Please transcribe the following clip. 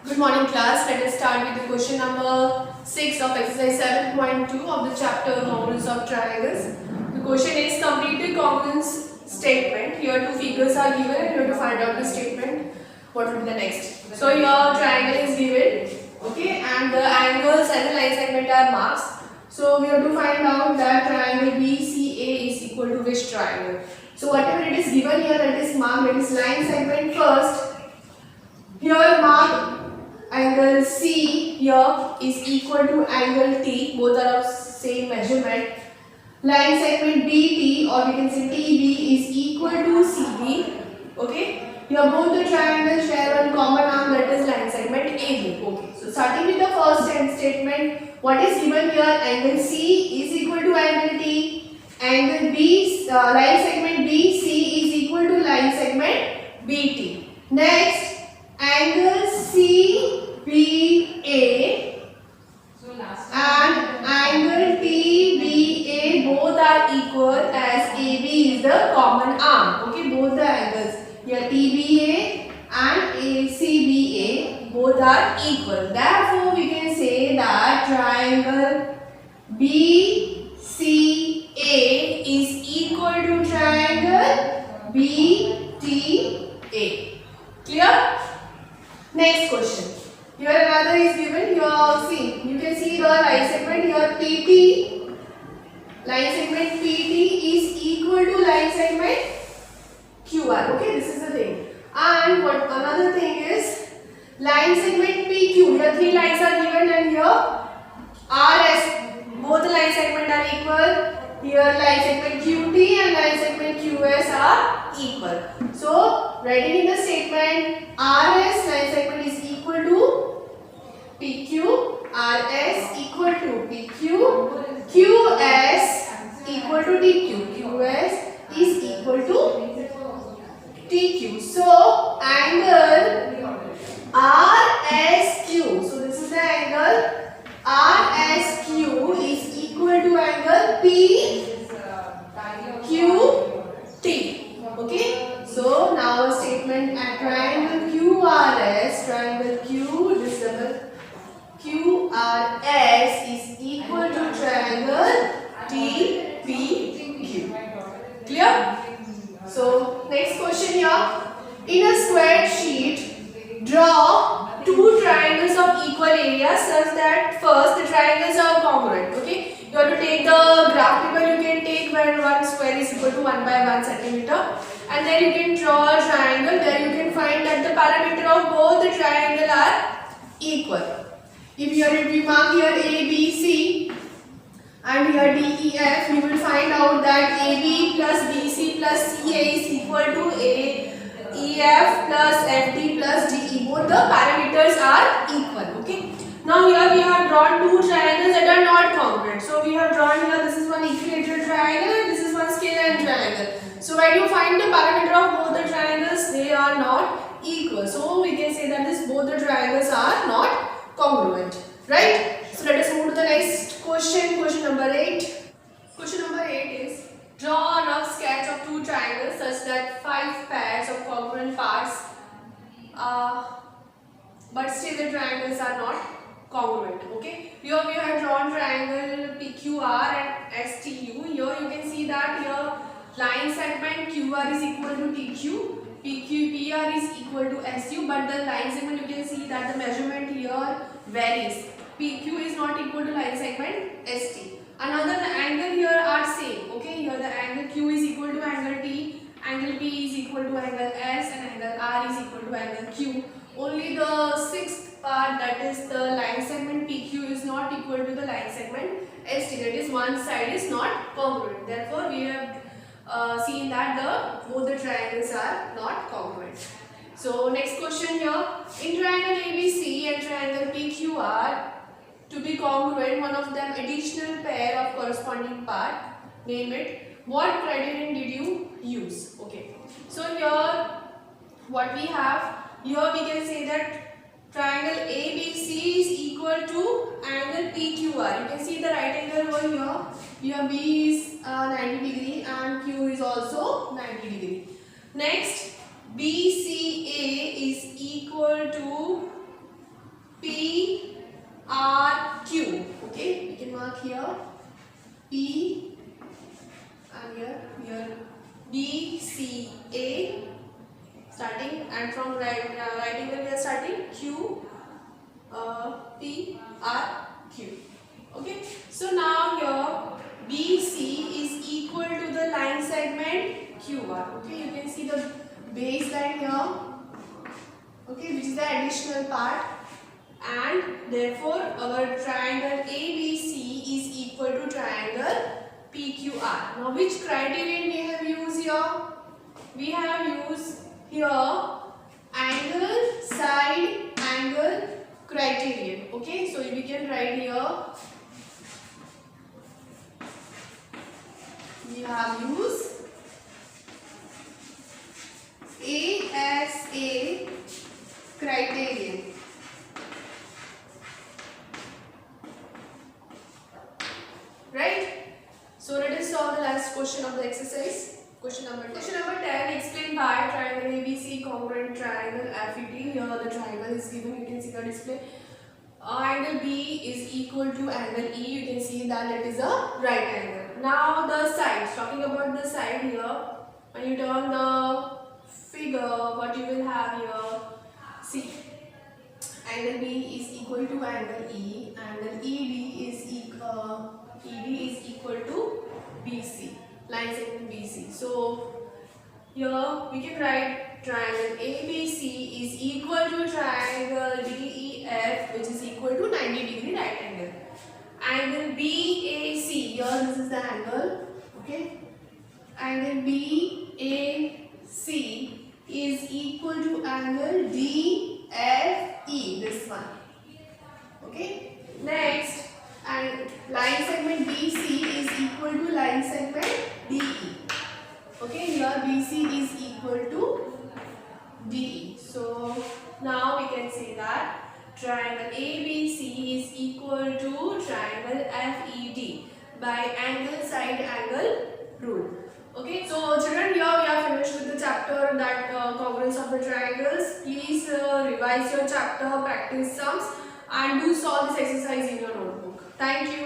Good morning class. Let us start with the question number 6 of exercise 7.2 of the chapter Congruence of Triangles. The question is complete the congruence statement. Here two figures are given and you have to find out the statement. What will be the next? So your triangle is given, okay, and the angles and the line segment are marked. So we have to find out that triangle BCA is equal to which triangle. So whatever it is given here, that is marked, it is line segment first. Here mark angle C here is equal to angle T, both are of same measurement. Line segment BT or we can say TB is equal to CB. Okay, here both the triangles share one common arm, that is line segment AB. Okay, so starting with the first statement, what is given here? Angle C is equal to angle T. Angle B, line segment BC is equal to line segment BT. Next, angle CBA and angle TBA both are equal as AB is the common arm. Okay, both the angles here TBA and CBA both are equal. Therefore, we can say that triangle BCA is equal to triangle BTA. Clear? Next question. Here another is given. Here see, you can see the line segment here PT. Line segment PT is equal to line segment QR. Okay, this is the thing. And what another thing is line segment PQ. Here three lines are given and here RS. Both the line segment are equal. Here line segment QT and line segment QS are equal. So writing in the statement RS line segment is equal to PQ, RS equal to PQ, QS equal to TQ, QS is equal to TQ. So angle RSQ. So this is the angle RSQ is equal to angle PQT. Okay. So now a statement at triangle QRS, triangle Q, this double QRS is equal to triangle TPQ. Clear? So next question here. In a square sheet, draw two triangles of equal area such that first the triangles are congruent. Okay. You have to take the graph paper. You can take where one square is equal to 1 by 1 centimeter. And then you can draw a triangle. There you can find that the parameter of both the triangle are equal. If we mark here A, B, C and here D, E, F, you will find out that AB plus BC plus CA is equal to A, EF plus FD plus DE. Both the parameters are equal. Okay. Now here we have drawn two triangles that are not congruent. So we have drawn here, this is one equilateral triangle and this is one scalar triangle. So when you find the parameter of both the triangles, they are not equal. So we can say that both the triangles are not congruent. Right? So let us move to the next question. Question number 8. Question number 8 is draw a rough sketch of two triangles such that 5 pairs of congruent parts but still the triangles are not congruent. Okay. Here we have drawn triangle PQR and STU. Here you can see that here line segment QR is equal to TQ, PR is equal to SU, but the line segment you can see that the measurement here varies. PQ is not equal to line segment ST. Another angle here are same. Okay, here the angle Q is equal to angle T, angle P is equal to angle S, and angle R is equal to angle Q. Only the sixth part, that is the line segment PQ, is not equal to the line segment ST. That is one side is not congruent. Therefore, we have seen that both the triangles are not congruent. So next question here. In triangle ABC and triangle PQR, to be congruent, one of them additional pair of corresponding part, name it. What criterion did you use? Okay. So here what we have, here we can say that triangle ABC is equal to angle PQR. You can see the right angle over here. Here B is 90 degree and Q is also 90 degree. Next, BCA is equal to PRQ. Okay, we can mark here P and here BCA starting, and from right angle we are starting Q PRQ. Okay, so now here BC is equal to the line segment QR. Okay, you can see the baseline here. Okay, which is the additional part, and therefore our triangle ABC is equal to triangle PQR. Now, which criterion we have used here? We have used here angle, side, angle criterion. Okay, so we can write here we have used ASA criterion. Right? So let us solve the last question of the exercise. Question number 10. Question number 10. Explain why triangle ABC congruent triangle FET. Here the triangle is given. You can see the display. Angle B is equal to angle E. You can see that it is a right angle. Now the sides. Talking about the side here. When you turn the figure, what you will have here. See. Angle B is equal to angle E. Angle ED is equal to BC, line segment BC. So here we can write triangle ABC is equal to triangle DEF, which is equal to 90-degree right angle. Angle BAC, here this is the angle. Okay, angle BAC is equal to angle DFE, this one. Okay, next, and line segment BC is equal to line segment DE. Okay, here BC is equal to DE. So now we can say that triangle ABC is equal to triangle FED by angle side angle rule. Okay, so children, here we are finished with the chapter that congruence of the triangles. Please revise your chapter, practice sums, and do solve this exercise in your notebook. Thank you.